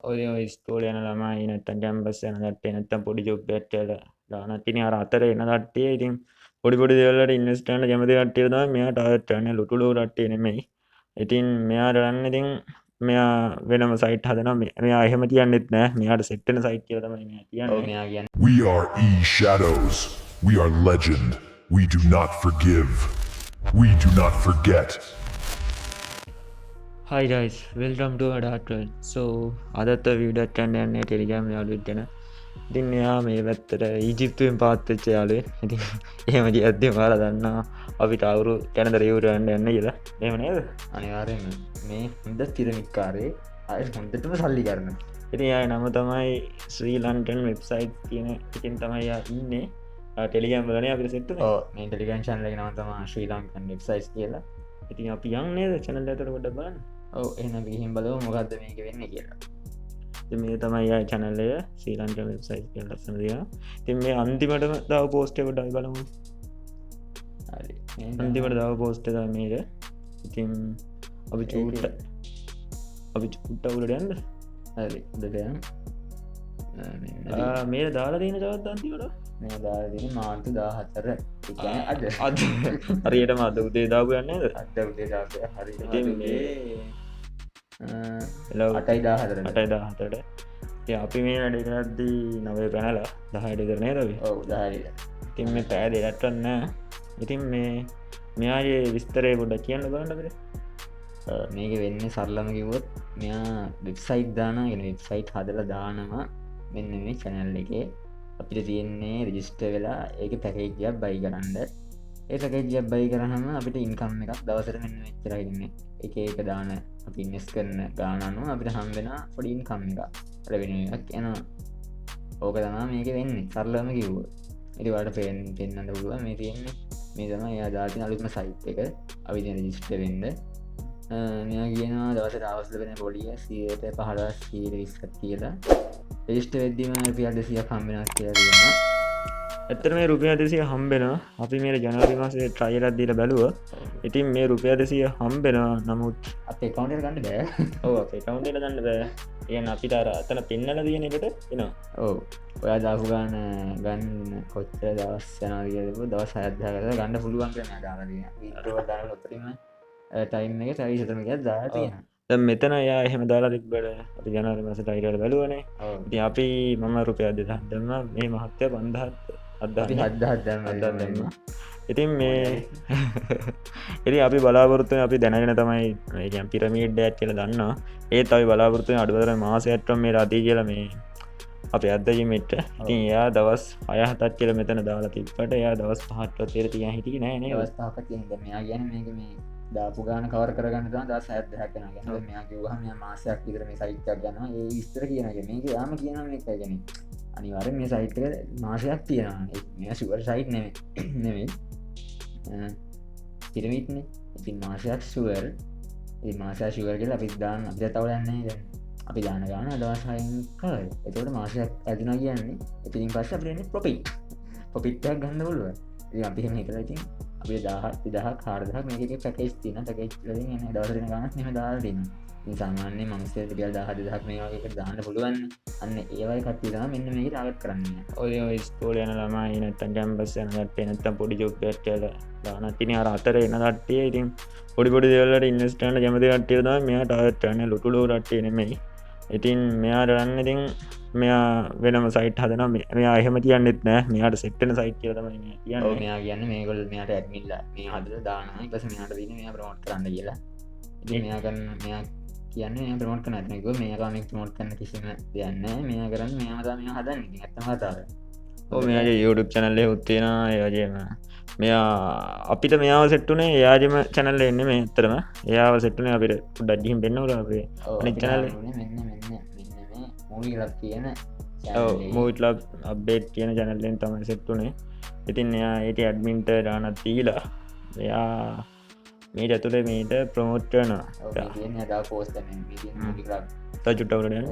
ඔය ස්කෝල යන ළමයි නැත්තම් කැම්පස් යන කට්ටිය නැත්තම් පොඩි ජොබ් එකක් කියලා දානත් ඉතින් අර අතර එන කට්ටිය ඉතින් පොඩි පොඩි දේවල් වලට ඉන්වෙස්ට් කරන්න කැමති කට්ටිය තමයි මෙයා ටාගට් කරන්නේ ලොකු ලොකු කට්ටිය නෙමෙයි. ඉතින් මෙයා කරන්නේ ඉතින් මෙයා වෙනම සයිට් හදනවා මෙයා එහෙම කියන්නෙත් නෑ මෙයාට සෙට් වෙන සයිට් කියලා තමයි මෙයා කියන්නේ. මෙයා කියන්නේ We are E-Shadows. We are legend. We do not forgive. We do not forget. Hi guys, welcome to our Dark World. So අදත් වීඩියෝ එකක් ගන්න යන්නේ ටෙලිග්‍රෑම් යාළුවෙක් ගැන. ඉතින් එයා මේ පැත්තට ඊජිප්තුවෙන් පාත් වෙච්ච යාළුවෙක්. ඉතින් එහෙම කියද්දී ඔයාලා දන්නවා අපිට අවුරු කැනඩා රියව් යන්න යන්න කියලා. එහෙම නේද? අනිවාර්යෙන්ම මේ හොඳ පිරමිඩ්කාරේ අය හොඳටම සල්ලි කරන. ඉතින් එයාගේ නම තමයි ශ්‍රී ලන්ඩන් වෙබ්සයිට් කියන එකෙන් තමයි එයා ඉන්නේ. ටෙලිග්‍රෑම් වලනේ අපිට සෙට් උනේ. ඔව් මේ ටෙලිග්‍රෑම් channel එකේ නම තමයි ශ්‍රී ලංකන් වෙබ්සයිට්ස් කියලා. ඉතින් අපි යන් නේද channel එකට පොඩ්ඩක් බලන්න. ඔව් එහෙනම් අපි ගිහින් බලමු මොකද්ද මේක වෙන්නේ කියලා. ඉතින් මේ තමයි යා channel එක ශ්‍රී ලංකන් වෙබ්සයිට් කියලා ලස්සන දෙයක්. ඉතින් මේ අන්තිමටම දාව පෝස්ට් එක පොඩ්ඩක් බලමු. හරි. අන්තිමට දාව පෝස්ට් එක තමයි මේක. ඉතින් අපි චූට්ට උඩට යන්න. හරි. උඩට යන්න. මේ දාලා තියෙන තවත් අන්තිමට මේ දාලා තියෙන්නේ මාර්තු 14. ඒ කියන්නේ අද. අද හරියටම අද උදේ දාපු යන්නේ නේද? අද උදේ දාපු හරියට ඉතින් මේ 8:14. 8:14ට ඉතින් අපි මේ වැඩ කරද්දී 9 පැනලා 10ට විතර නේද අපි? ඔව් 10ට. ඉතින් මේ පැය දෙකක්වත් නැහැ. ඉතින් මේ මෙයාගේ විස්තරය පොඩ්ඩක් කියන්න බලන්න අපිට. මේක වෙන්නේ සරලම කිව්වොත් මෙයා වෙබ්සයිට් දානවා කියන වෙබ්සයිට් හදලා දානවා මෙන්න මේ channel එකේ අපිට තියෙන්නේ රෙජිස්ටර් වෙලා ඒක පැකේජ් එකක් බයි කරන්න. ඒ පැකේජ් එක බයි කරාම අපිට ඉන්කම් එකක් දවසට මෙන්න මෙච්චරයි ඉන්නේ. එක එක දාන අපි ඉන්වෙස්ට් කරන ගාන අනුව අපිට හම්බ වෙන පොඩි ඉන්කම් එකක් රෙවෙනියු එකක් එනවා. ඕක තමයි මේක වෙන්නේ සරලම කිව්වොත්. ඉතින් ඔයාලට පෙන්නන්න පුළුවන් මේ තියෙන්නේ මේ තමයි එයා දාලා තියෙන අලුත්ම සයිට් එක. අපි දැන් රෙජිස්ටර් වෙන්න මෙයා කියනවා දවසට අවශ්‍ය වෙන පොඩිය 115 120ක් කියලා රෙජිස්ටර් වෙද්දිම රුපියල් 200ක් හම්බ වෙනවා කියලා කියනවා. ඇත්තට මේ රුපියල් 200 හම්බ වෙනවා. අපි මේ ජනවාරි මාසේ ට්‍රයිල් එකක් දීලා බැලුවා. ඉතින් මේ රුපියල් 200 හම්බ වෙනවා. නමුත් අපේ account එකට ගන්න බෑ. ඔව් අපේ account එකට ගන්න බෑ. කියන්නේ අපිට අර අතන පෙන්නලා තියෙන එකට එනවා. ඔව්. ඔයා දාපු ගාන ගන්න කොච්චර දවස් යනවා කියලාද දවස් 6ක් දාලා ගන්න පුළුවන් කියලා මම දාලා තියෙනවා. වීඩියෝ දාලා ඔතරින්ම ටයිම් එක ටයිස් එකම එකක් දාලා තියෙනවා. දැන් මෙතන එයා එහෙම දාලා තිබ්බට අපි ජනවාරි මාසේ ට්‍රයිල් එකට බැලුවානේ. ඔව්. ඉතින් අපි මම රුපියල් 2000ක් දැම්මා. මේ මහත්තයා 5000ක් අපි 7000ක් දැම්මා. ඉතින් මේ ඉතින් අපි බලාපොරොත්තු වෙන අපි දැනගෙන තමයි මේ කියන්නේ පිරමීඩ් එකක් කියලා දන්නවා. ඒත් අපි බලාපොරොත්තු වෙන අඩුවතර මාසයක්ටම මේ රදී කියලා මේ අපේ අද්දජිමෙට්ට. ඉතින් එයා දවස් 6-7ක් කියලා මෙතන දාලා තිබ්බට එයා දවස් 5ක් විතර තියන් හිටියේ නෑ නේද? දවස් 5ක් කියන්නේ මෙයා කියන්නේ මේක මේ දාපු ගාන කවර් කරගන්න තමයි දවස් 62ක් යනවා. කියන්නේ මෙයා කිව්වහම මෙයා මාසයක් විතර මේ සයිට් එකක් ගන්නවා. ඒ විස්තර කියනවා. මේක යාම කියනවා මේක කියන්නේ අනිවාර්යෙන් මේ සයිට් එක මාසයක් තියෙනවා. මේ ෂුවර් සයිට් නෙමෙයි. පිරමිඩ්නේ. ඉතින් මාසයක් ෂුවර්. ඒ මාසයක් ෂුවර් කියලා අපි දාන්න අපිට තව යන්නේ දැන්. අපි දාන ගාන දවස් 6න් කරා. ඒකට මාසයක් ඇදුනා කියන්නේ ඉතින් පස්සේ අපිට එන්නේ ප්‍රොෆිට්. ප්‍රොෆිට් එකක් ගන්න පුළුවන්. ඉතින් අපි එහෙම හිතලා ඉතින් අපිට 1000ක් 4000ක් මේකේ පැකේජ් තියෙනවා. පැකේජ් වලින් එන්නේ දවස් දෙක ගානක් එහෙම දාලා දෙනවා. ඉතින් සාමාන්‍යයෙන් මනුස්සයෙක් රුපියල් 1000ක් මේ වගේ එකකට දාන්න පුළුවන්. අන්න ඒ වගේ කට්ටිය තමයි මෙන්න මේක ටාගට් කරන්නේ. ඔය ස්කෝලේ යන ළමයි නැත්තම් කැම්පස් යන කට්ටිය නැත්තම් පොඩි ජොබ් එකක් කියලා දානත් ඉතින් අර අතර එන කට්ටිය ඉතින් පොඩි පොඩි දේවල් වලට ඉන්වෙස්ට් කරන්න කැමති කට්ටිය තමයි මෙයා ටාගට් කරන්නේ. ලොකු ලොකු කට්ටිය නෙමෙයි. ඉතින් මෙයා කරන්නේ ඉතින් මෙයා වෙනම සයිට් හදනවා. මෙයා එහෙම කියන්නෙත් නෑ. මෙයාට සෙට් වෙන සයිට් කියලා තමයි මෙයා කියන්නේ. ඔව් මෙයා කියන්නේ මේගොල්ලෝ මෙයාට ඇඩ්මින්ලා මේ හදලා දානවා. ඊට පස්සේ මෙයාට දෙන්නේ මෙයා ප්‍රොමෝට් කරන්න කියලා. ඉතින් මෙයා කියන්නේ මෙයා ප්‍රොමෝට් කරන්න නැත්නම් කිව්වා මෙයා මේක ප්‍රොමෝට් කරන්න කිසිම දෙයක් නෑ. මෙයා කරන්නේ මෙයාම තමයි මෙයා හදන්නේ. ඉතින් ඇත්තම කතාව. ඔව් මෙයාගේ YouTube channel එකේ උත් තියෙනවා. ඒ වගේම මෙයා අපිට මෙයාව සෙට් උනේ එයාගේම channel එකේ එන්නේ මේ ඇත්තටම. එයාව සෙට් උනේ අපිට පොඩ්ඩක් ගිහින් දෙන්න ඕන අපේ අනිත් channel එක. මෙන්න මේ මූවි ලබ් කියන ඔව් මූවි ලබ් අප්ඩේට් කියන channel එකෙන් තමයි සෙට් උනේ. ඉතින් එයා ඒටි ඇඩ්මින්ට දානක් දීලා එයා මේ ඇතුලේ මේට ප්‍රොමෝට් කරනවා. ඔව් මේ කියන්නේ අදා පෝස්ට් කරන්නේ මේ කියන්නේ මූවි ලබ් චුට්ටවලට යන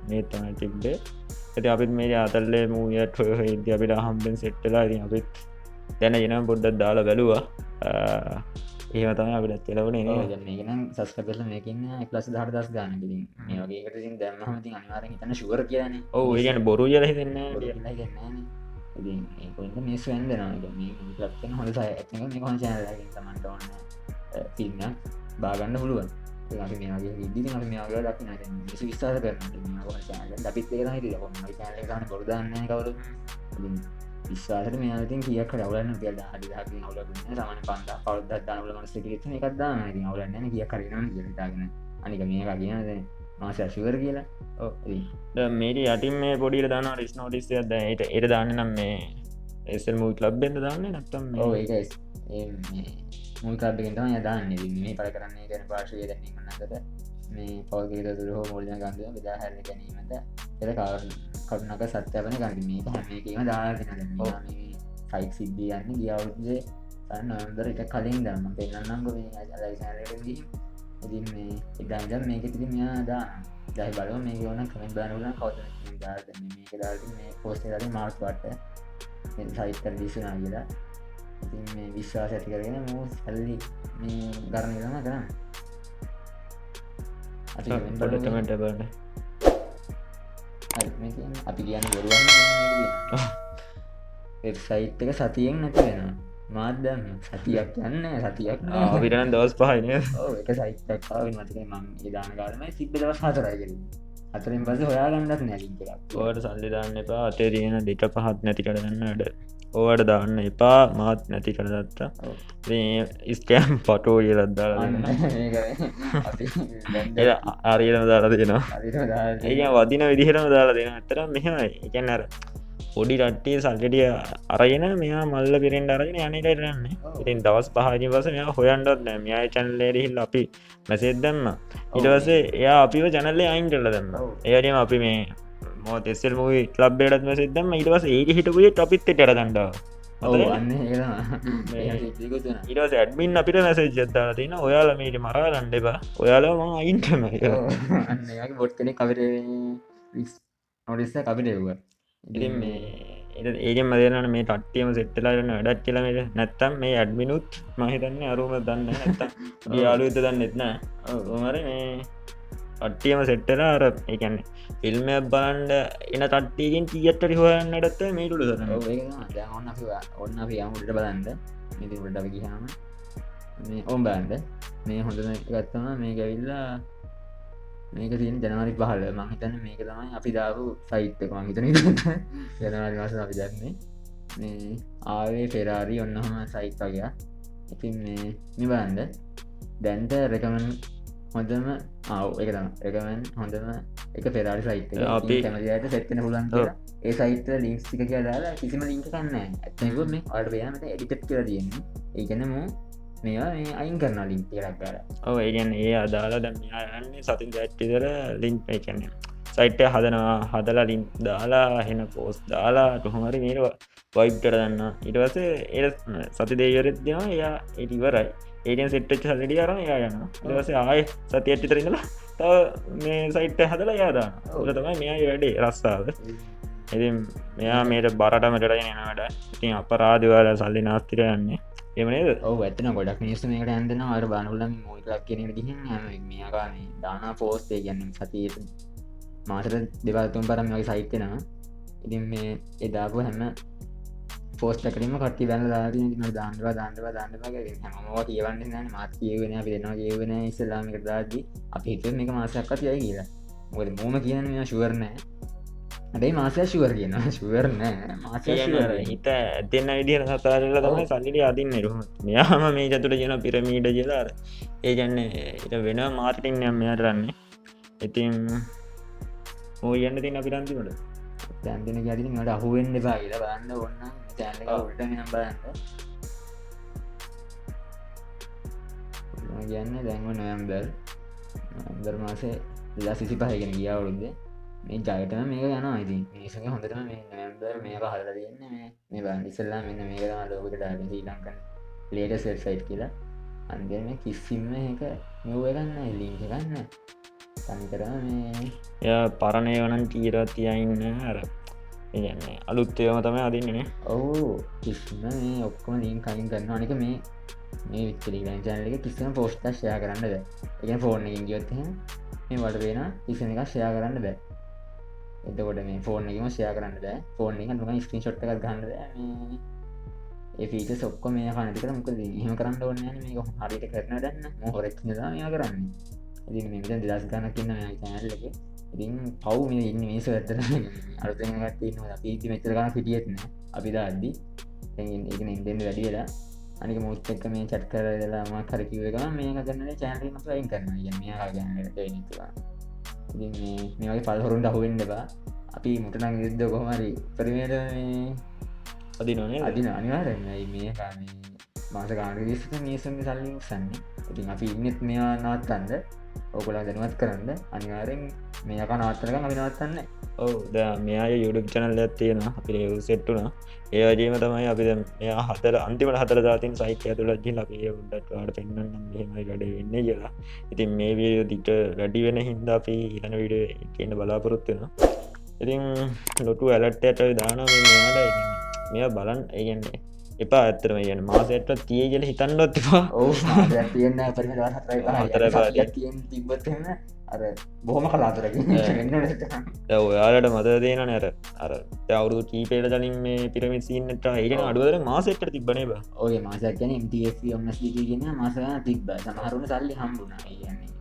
මේ තමයි තිබ්බේ. ඉතින් අපිත් මේ අතල්ලේ මූවියක් හොය ඉද්දි අපිට හම්බෙන් සෙට් වෙලා ඉතින් අපිත් දැනගෙන පොඩ්ඩක් දාලා බැලුවා. ඒව තමයි අපිට කෙලවුණේ නේද? මේකනම් සස්කපල මේකන්න ක්ලස් දහට දස් ගාන මේ වගේකට දැම්මහමති අනිවාරෙන් හිතන ශුවර කියන්නේ ඔව් ඒ කියන්නේ බොරු කියලා හිතන්නේ ඒකොට මිස් වැන්දනවා ලක්න හොඳ සය ඇ මේ කොන් චනලකින් තමන්ට ඔන්න පිල්න්න බාගන්න පුළුවන් මේගේ ඉදි මේගේ දක්න මිස විස්ථාස කරන අපිත් හිට ගන බොරදන්න කවරු විශ්වාසට මේතින් කියක් රවලන්න කියල අඩිහක් නවල සමන පන්ද පවද දනල මනස ෙ එකක්දා අවලන්න කිය කරන ගෙටගෙන අනික මේක කියනද මාස ශුවර කියලා මේට යටින් මේ පොඩිට දාන රිස් නෝටිස් ද ට එට දාන්න නම් මේ එසල් මූ ලබ්බෙන්ද දාන්න නත්තම් මුල්කාබගෙන්ට යදාන්න මේ පල කරන්නේ ගැන පාශය දැනීමන්නකට මේ පවගේ දුර හෝ මුල්ල ගන්ද විදා හැර ගැනීමට එ කරුණක සත්‍යපන ගන්න මේ හැමකීම දාගෙන සයික් සිද්ධියන්න ගියවුද්දේ නොම්බර එක කලින් දම පෙන්න්නම්ග මේ අලයිසරදී ඉතින් මේ ඉදන්ජම් මේක තිරි මෙයා දා ජයි බලව මේ ඕන කමෙන් බානුලන් කවත දාත මේක දාට මේ පෝස්ටරට මාර්ස් පට්ට සයිතර දිසනා කියලා ඉතින් මේ විශ්වාස ඇති කරගෙන මූ සැල්ලි මේ ගරණගම කරන්න පොඩටමට බන්න අපි කියන්න බොරුවන්න වෙබ්සයිට් එක සතියෙන් නැති වෙන මාධ්‍යම සතියක් යන්න සතියක් අපිටන දවස් පහන එක සයිටක්කාව මතක මං ඉදාන කාලම සිද්ධ දවස් හතරයිගෙන අතරින් පස හොයාගන්නත් නැලින් ඕට සල්ලිදාන්න එපා අතේ තියෙන දෙට පහත් නැති කරගන්නට ඕවට දාන්න එපා මාත් නැති කරදත්තා ස්කෑම් පටෝ කියලද්දාල ආරයටම දාලා දෙනවා ඒ වදින විදිහටම දාලා දෙන අතර මෙහෙමයි එකන්නර පොඩි රට්ටිය සල්ගටිය අරගෙන මෙයා මල්ල පිරෙන්ට අරගෙන යනටරන්න ඉතින් දවස් පහජි වස මෙයා හොයන්ඩොත් නෑ මෙයා චැනල්ලේරහිල් අපි මැසෙත් දම්ම ඉටවසේ එයා අපිව ජනල්ලේ අයින් කරල දන්න ඒටම අපි මේ මෝ තෙස්සල් මූයි ලබ්බේටත් මැසෙත් දම්ම ඉටවස ඒ හිටපුේ ටොපිත්ත ටරදන්ඩාව ඉරස ඇඩමින් අපිට මැසේජ් ජත්දාලා තින ඔයාල මීට මරා ලන්ඩෙබා ඔයාලම අයින්ටම බොට් කනෙ කවර නොඩිස්ස කපිටෙව්වා ඉතින් මේ ඒගෙන් මදරන මේ ටට්ටියම සෙට්ටලාරන්න වැඩත් කියලමට නැත්තම් මේ ඇඩ්මිනුත් මහිතන්න අරුම දන්න නැත්තම් යාලුත දන්න එත්න ඕමර මේ අට්ටියම සෙට්ටලා අර එකන්න ෆිල්ම් බලන්ඩ එන තට්ටියකින් තියට්ටරි හොයන්නටත්ත මේටුල දන්න ඔන්න අපි යමුට බලන්ද මිතිට අපි ගහම මේ ඕම් බන්ඩ මේ හොඳම ගත්තම මේ ගැවිල්ලා මේක තියන ජනවාරි පහල මහිතන්න මේක තමයි අපි දාපු සයිට්ක මහිතන ජනවාරි මාස අපි දන්නේ මේ ආවේ ෆෙරාරි ඔන්නහම සයිට්වගයා ඉතින් මේ නිබන්ද දැන්ට රැකමන් හොඳම එක තම එකමන් හොඳම එක පෙරාරි සයිට අපි කැමතියට සැත්වෙන පුලන් ඒ සයිට ලිංක්ස්ටික කියලාලා කිසිම ලිංක කන්න ඇත්නක මේ අට පයාමට එඩිටත් කියල තියෙන්නේ ඒගැනම මේවා මේ අයින් කරන ලින්ක් එකක් කර ඔව ඒගැන් ඒ අදාලා දැම්යන්නේ සතින් ජැට්ටිදර ලින්ක් එකන්නේ සයිට්ය හදනවා හදලා ලින්ක් දාලා හෙන පෝස් දාලා ටුහමරි මේර වයිබ්ට දන්න ඉටවස ඒ සති දේවරත් දෙවා එයා එටිවරයි ඒඩියන් සෙට්ච සල්ලඩිය අරම යා යන්න දවස ආය සති ඇට්ටිතරඉඳලා තව මේ සයිට්ට හදලා යාදා ඔල තමයි මෙයා වැඩේ රස්සාාව එති මෙයා මේට බරටමටට එනවට ඉතින් අප රාධවාල සල්ලි නාස්තිර යන්නේ එමනේද ඔව ඇතන ගොඩක් නිස්ස මේකට ඇන්දන අර බනුලම මෝලක් කියන ගිහ මේකාන දාන පෝස්ටේ ගැන්නම් සතියට මාසට දෙවල්තුම් පරම වගේ සහිත්‍යනවා ඉතින් මේ එදාපු හැම පෝස්ටකරීම කටි බැල දාන්නවා දාන්නවාගේ හැමවා කියවන්න න මාත් කියවෙන අපි දෙනවා කියවෙන ඉස්සලාමික දාදී අපි හිත මේක මාසක්කත් යයි කියලා මොද මූම කියන මෙ ශුවරනෑ අඩේ මාසය ශුවර කියන ශුවරනෑ මාසය හිත ඇතින්න විදිර සතාරල තමයි සල්ලිට අදින් නිරුම මෙයාම මේ ජතුට ජන පිරමීඩ ජලාර ඒජන්න එට වෙන මාර්ටිං යම් මෙයාටරන්නේ ඉතින් ඕ යන්න තින්න පිරන්තිමට තැන්තින ගැතින මට අහුවෙන් දෙපා කියලා බන්න ඔන්න චෑනක උල්ට නම් බලන්න කියන්න දැන්ව නොයම්බර් මාසේ ලා සිසි පහගෙන ගියාවුරුද්ද මේ ජයටම මේක යන ඉති මේසක හොඳටම මේ නොයම්බර් මේක හල්ල තියන්න මේ බන්ඩිසල්ලා මෙන්න මේකම ලෝකට ඩාග ී ලංකන් ලේට සෙල්සයිට් කියලා අන්දම කිස්සිම්ම එක මෙව්ව ගන්න එල්ලින්ට ගන්න තනිකරම මේ පරණය වනන් තීරතියඉන්න අර කියන්නේ අලුත් ඒවාම තමයි අදින්නනේ. ඔවු කිසිම මේ ඔක්කොම ලින් කයින් කරන්න අනික මේ විච්චලිගන් චැනල එක කිසිම පෝස්ට ෂය කරන්න බෑ එකන ෆෝර්න එකින් ගියොත් මේ වට වෙන කිසිම එක ෂය කරන්න බෑ එතකොට මේ ෆෝර්න එකම ෂය කරන්න බෑ ෆෝර්න එක ම ස්ක්‍රීන් ෂොට් එකක් ගන්න බෑ ඒෆීට සොක්කො මේ කනටික මොක හම කරන්න ඕන්න මේ හරිට කරන දන්න හොරක් දා මේ කරන්න ඉති මෙ දස් ගන්න කියන්න චැනල්ලක ඉතින් පව් මේ ඉන්න මේස ඇතර අරතගත් අපීති මෙචරගන පිටියත්න අපි අද්දි එක ඉන්දෙන් වැඩි වෙලා අනික මුත් එක්ක මේ චට් කරලා ම කරකිව එක මේ කරන්න චෑනලීම පයින් කරන මේ ගන්නට නිතුවා ඉති මේගේ පල් හොරුන්ට අහුවෙන්ඩ බා අපි මුටනං යුද්ධ කොහමරි පරිමේට අදිනනේ අදින අනිවාරෙන්යි මේ මාස ගාන විස්ත මේසම සල්ලි සන්න ඉතින් අපි ඉන්නෙත් මෙයා නවත්තන්ද ඔකුලා දැනුවත් කරන්න අනිවාරෙන් මේක නවත්තරක අමිනවත්තන්න ඔව ද මෙයා යුඩක් චනල්ල ඇත්තියෙන අපි සෙට්ටුනා ඒවජීම තමයි අපි මෙයා හතර අන්තිමට හතර දාතින් සයිකය තුළ ජිල් අපේ උඩටවාට පෙන්න්න හෙමයි වැඩ වෙන්න කියලා ඉතින් මේ වීඩියෝ දිට වැඩි වෙන හින්ද අපි ඉතන විඩ කියන්න බලාපොරොත්වෙන ඉතින් ලොටු ඇලට්ටයට දාන මෙයාට මෙයා බලන් ඒගන්නේ එපා ඇත්තරම කියන මාසයට තිය කියල හිතන්නොත් එපා ඔවු තියන්න පරි තිබත්න්න අර බොහොම කලාතුරක ඔයාලට මත දේන නැර අර අවුරු කීපේට දලින් මේ පිරමිසින්නට ඒගෙන අඩුවර මාසෙට තිබන බ ඔය මාසක් ගැන MTF ඔන්නස් ගෙන මාසගන තිබ සමහරුණ සල්ලි හම්බුණ කියන්නේ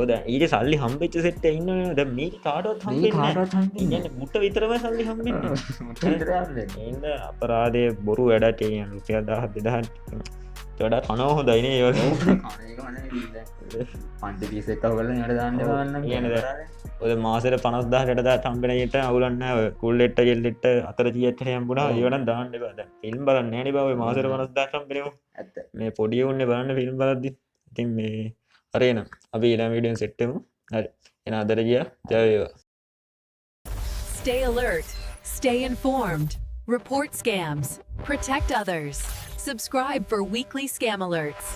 ොද ඊට සල්ලි හම්බෙච්ච සෙට්ට ඉන්න ද මේ කාටත් හම් මුට විතරම සල්ලි හම්බෙන් එන්න අපරාදය බොරු වැඩට කියන රුපිය දහත් දෙදහත් චොඩ කනෝ හොදයින ඒවල පන්ට පිසෙක් කවල යට දන්න කියනද ඔද මාසර 50,000ට තම්බෙනයට අවුලන්න කුල්ලෙට ගෙල්ලෙට අතර ජියට යම්බුණා ඒවන දාන්න බද ෆිල්ම් බලන්න නෑන බව මාසර 50,000 තම්බෙනව ඇත්ත මේ පොඩිය උන්න බලන්න ෆිල්ම් බලද්දි ඉතින් මේ අරේන අපි ඊළඟ වීඩියෝෙන් සෙට් වෙමු හරි එන අදට ගියා ජය වේවා Stay alert, stay informed, report scams, protect others. Subscribe for weekly scam alerts.